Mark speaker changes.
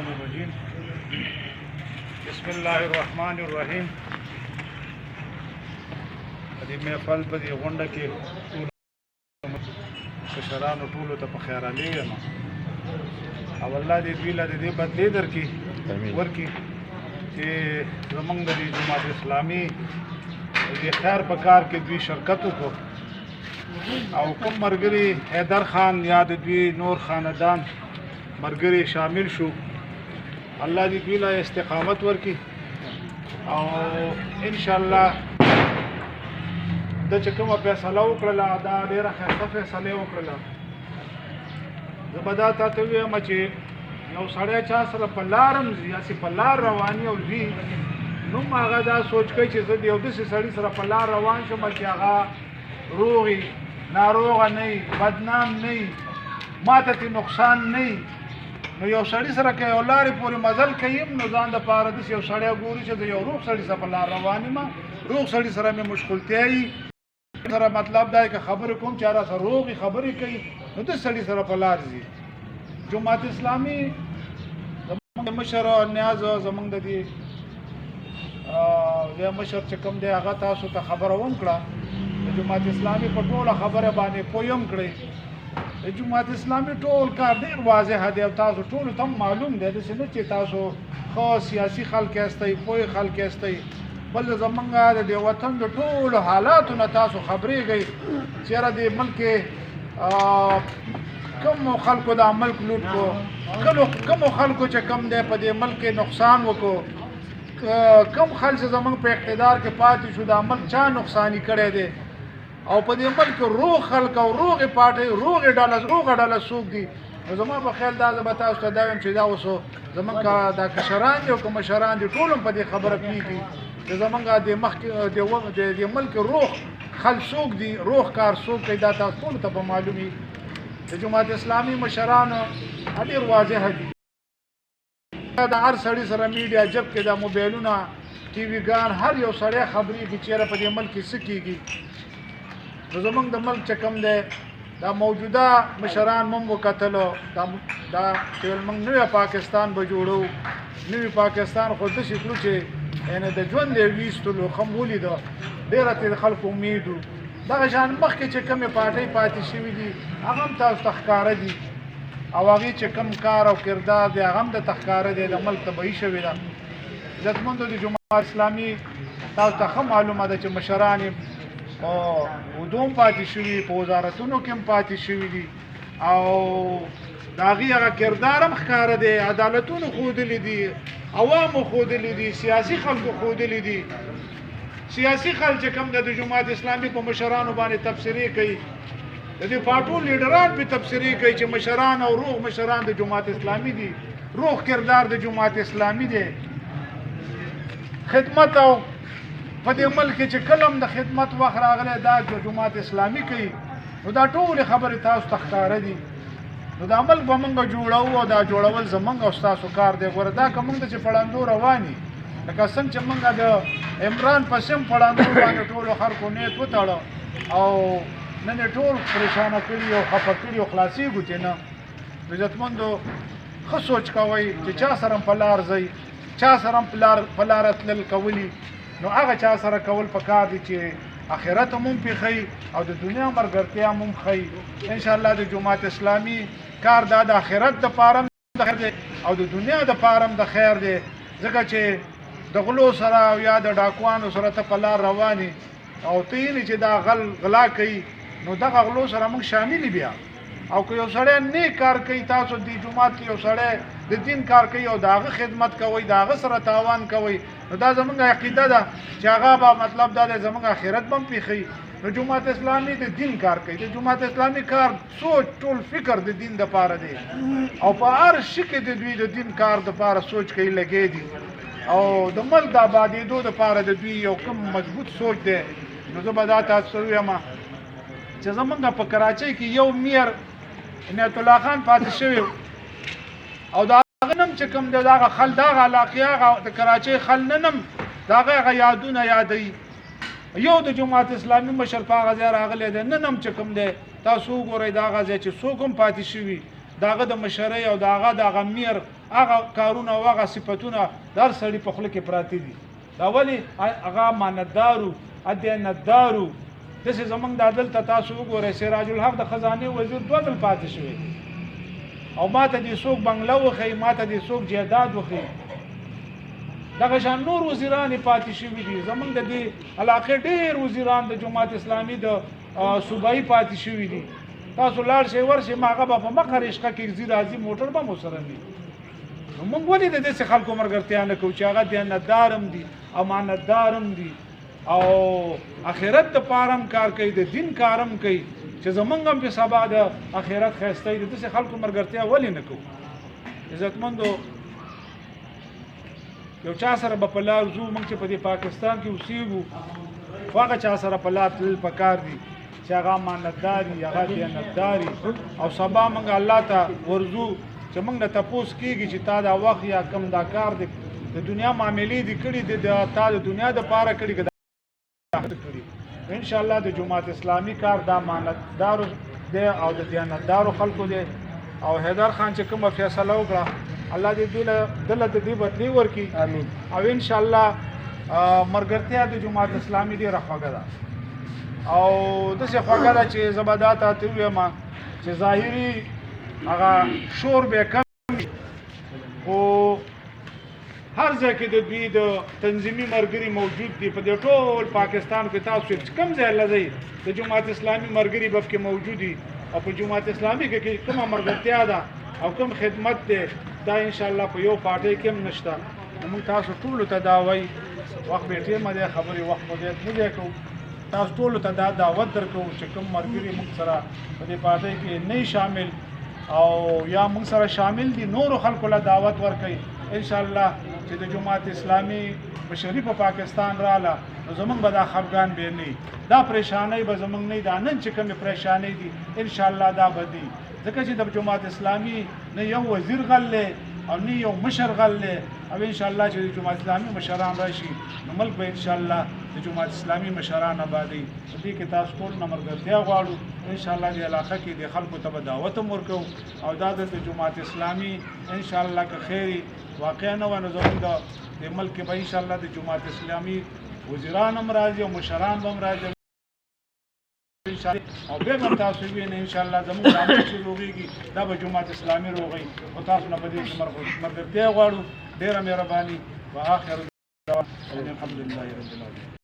Speaker 1: الشيطان الرجيم بسم الله الرحمن الرحيم دې محفل په دې غونډه کې کشرانو ټولو ته په خیر علي یم او الله دې دوی له دې بدلې درکړي ورکړي چې زمونږ د جماعت اسلامي د خیر په کار کې دوی شرکت وکړو او کوم مرګري حیدر خان یا د دوی نور خاندان مرګري شامل شو الله دې دوی له استقامت ورکړي او ان شاء الله د چې کومه فیصله وکړله دا ډېره ښایسته فیصله یې وکړله زه به دا تا ته ووایم چې یو سړی چا سره په لارم ځي هسې په لار رواني او ځي نو هغه دا سوچ کوي چې زه د یو داسې سړي سره په لار روان شم چې هغه روغ ناروغه نه وي بدنام نه وي ماته ترې نقصان نه وي نو یو سړي سره که یو لارې پورې مزل کوي نو ځان دپاره داسې یو سړی ګوري چې زه یو روغ سړي سره په لار روان یم روغ سړي سره مې مشغولتیا وي سره مطلب دا که خبرې کوم چې هغه سره روغې خبرې کوي نو د سړي سره په لار ځي جماعت اسلامي زمونږ د مشر نیاز زمونږ د دې مشر چې کوم دی هغه تاسو ته خبره وکړه د جماعت اسلامي په ټوله خبره باندې پوه هم کړئ د جماعت اسلامي ټول کار ډېر واضح دی او تاسو ټولو ته معلوم دی داسې نه چې تاسو ښه سیاسي خلک یاستئ پوه خلک یاستئ بل زمونږ د دې وطن د ټولو حالاتو نه تاسو خبرېږئ چېرې د ملک کومو خلکو دا ملک لوټ کو کومو خلکو چې کم دی په دې ملک کې نقصان وکړو کم خلک زمونږ په اقتدار کې پاتې شو دا ملک چا نقصاني کړی دی او په دې ملک روغ خلک او روغې پارټۍ روغه ډله څوک دي نو زما په خیال دا زه به تاسو ته دا وایم چې دا اوس زمونږ دا کشران دي او که مشران دي ټول هم په دې خبره پوهېږي چې زمونږ د مخکې د ملک روغ خلک څوک دي روغ کار څوک کوي دا تاسو ټولو ته به معلوم وي د جماعت اسلامي مشرانو ډېر واضحه دي د هر سړي سره میډیا جب کې دا موبایلونه ټي وي ګان هر یو سړی خبرېږي چېرې په دې ملک کې څه کېږي نو زمونږ د ملک چې کوم دی دا موجوده مشران مو وکتلو دا چې موږ نوی پاکستان به جوړو نوی پاکستان خو داسې کړو چې یعنې د ژوند یې ویستلو ښه مو ولیده ډېره ترې د خلکو امید و دغه شان مخکې چې کومې پارټۍ پاتې شوي دي هغه هم تاسو ته ښکاره دي او هغې چې کوم کار او کردار دی هغه هم درته ښکاره دی د ملک تباهي شوې ده عزتمندو د جماعت اسلامي تاسو ته ښه معلومه ده چې مشران یې په عهدو هم پاتې شوي په وزارتونو کې هم پاتې شوي دي او د هغې هغه کردار هم ښکاره دی عدالتونو ښودلي دي عوامو ښودلي دي سیاسي خلکو ښودلي دي سیاسي خلک چې کوم د جماعت اسلامي په مشرانو باندې تبصرې کوي د دې پارټو لیډران پې تبصرې کوي چې مشران او روغ مشران د جماعت اسلامي دي روغ کردار د جماعت اسلامي دی خدمت او په دې ملک کې چې کله هم د خدمت وخت راغلی دا جماعت اسلامي کوي نو دا ټولې خبرې تاسو ته ښکاره دي نو دا ملک به موږ جوړو او دا جوړول زموږ او ستاسو کار دی ګوره دا که موږ ته چې پړندو رواني لکه څنګه چې موږ د عمران پسې هم پړندو باندې ټولو خلکو نیت وتړه او نن یې ټول پریشانه کړي او خفه کړي او خلاصېږو ترې نه عزتمندو ښه سوچ کوئ چې چا سره هم په لار ځئ چا سره هم په لاره تلل کولي نو هغه چا سره کول پکار دي چې آخرت هم پېښئ او د دنیا ملګرتیا هم ښئ انشاءالله د جماعت اسلامي کار دا د آخرت دپاره هم د خیر دی او د دنیا دپاره هم د خیر دی ځکه چې د غلو سره او یا د ډاکوانو سره ته په لار روانې او ته یې چې دا غلا کوي نو دغه غلو سره موږ شامل بیا او که یو سړی نیک کار کوي تاسو د جومات کې یو سړی د دین کار کوي او د هغه خدمت کوئ د هغه سره تاوان کوئ نو دا زموږ عقیده ده چې هغه به مطلب دا دی زموږ آخرت به هم پېښوي نو جماعت اسلامي د دین کار کوي د جماعت اسلامي کار سوچ ټول فکر د دین دپاره دی او په هر شي کې د دوی د دین کار دپاره سوچ کوي لګی دي او د ملک د آبادېدو دپاره د دوی یو کوم مضبوط سوچ دی نو زه به دا تاسو ته ووایم چې زمونږ په کراچۍ کې یو میر عنایت الله خان پاتې شوی او د هغه نم چې کوم دی د هغه خل د هغه علاقې هغه د کراچۍ خل نه نم د هغه یادونه یادوي یو د جماعت اسلامي مشر په هغه ځای راغلی دی نن هم چې کوم دی تاسو وګورئ د هغه ځای چې څوک هم پاتې شوي داغه د مشرۍ او داغه میر هغه کارونه او هغه صفتونه در سړي په خوله کې پراته دي دا ولې هغه امانتدارو ادینتدارو داسې زمونږ دا دلته تاسو وګورئ سراج الحق د خزانې وزیر 2 ځل پاتې شوی او ما ته دې څوک بنګله وښیي ما ته دې څوک جایداد وښیي دغه شان نور وزیران پاتې شوي دي زمونږ د دې علاقې ډېر وزیران د جماعت اسلامي د صوبایي پاتې شوي دي تاسو لاړ شئ ورشئ ما هغه به په مخه رشقه کې ځي راځي موټر به مو سره وي نو موږ ولې د داسې خلکو ملګرتیا نه کوو چې هغه دیانتدار هم دي امانتدار هم دي او اخرت دپاره هم کار کوي د دین کار هم کوي چې زمونږ هم په سبا د اخرت ښایسته وي د داسې خلکو ملګرتیا ولې نه کوو عزتمندو یو چا سره به په لار ځو موږ چې په دې پاکستان کې اوسېږو خو هغه چا سره په لار تلل پکار دي چې هغه امانتدار وي هغه دیانتدار وي او سبا موږ الله ته ورځو چې موږ نه تپوس کېږي چې تا دا وخت یا کم دا کار دی د دنیا معاملې دي کړي دي تا د دنیا دپاره کړي که انشاءالله د جماعت اسلامي کار دا امانتدارو دی او د دیانتدارو خلکو دی او حیدر خان چې کومه فیصله وکړه الله دې دله د دې بدلې ورکړي امین او انشاءالله ملګرتیا د جماعت اسلامي ډېره خوږه ده او داسې خوږه ده چې زه به دا ته ووایم چې ظاهري هغه شور به کم خو هر ځای کې د دوی د تنظیمي ملګري موجود دي په دې ټول پاکستان کې تاسو چې کوم ځای لځئ د جماعت اسلامي ملګري به پکې موجود دي او په جماعت اسلامي کې کومه ملګرتیا ده او کوم خدمت دی دا انشاءالله په یو پارټۍ کې هم نشته موږ تاسو ټولو ته دا وایي وخت به ټیمه دی خبرې وخت مو نه دی کوو تاسو ټولو ته دا دعوت درکوو چې کوم ملګري موږ سره په دې پارټۍ کې نه شامل او یا موږ سره شامل دي نورو خلکو له دعوت ورکوي انشاءالله چې د جماعت اسلامي مشري په پاکستان رااله نو زمونږ به دا خفګان به نه دا پریشانۍ به زمونږ نه دا نن چې کومې پریشانۍ دي انشاءالله دا به دي ځکه چې د جماعت اسلامي نه یو وزیر غل دی او نه یو مشر غل دی او انشاءالله چې د جماعت اسلامي مشران راشي نو ملک به انشاءالله د جماعت اسلامي مشران آبادوي په دې کې تاسو ټول نه ملګرتیا غواړو انشاءالله دې علاقه کې د خلکو ته به دعوت هم ورکوو او دا د جماعت اسلامي انشاءالله که خیري واقع نه وه نو زموږ د ملک کې به انشاءالله د جماعت اسلامي وزیران هم راځي او مشران به هم راځي او بیا به هم تاسو ووینئ انشاءالله زموږ د عمل چې روغېږي دا به جماعت اسلامي روغوي خو تاسو نه په دې کې ملګرتیا غواړو ډېره مهرباني و آخر دعوانا الحمدلله رب العالمین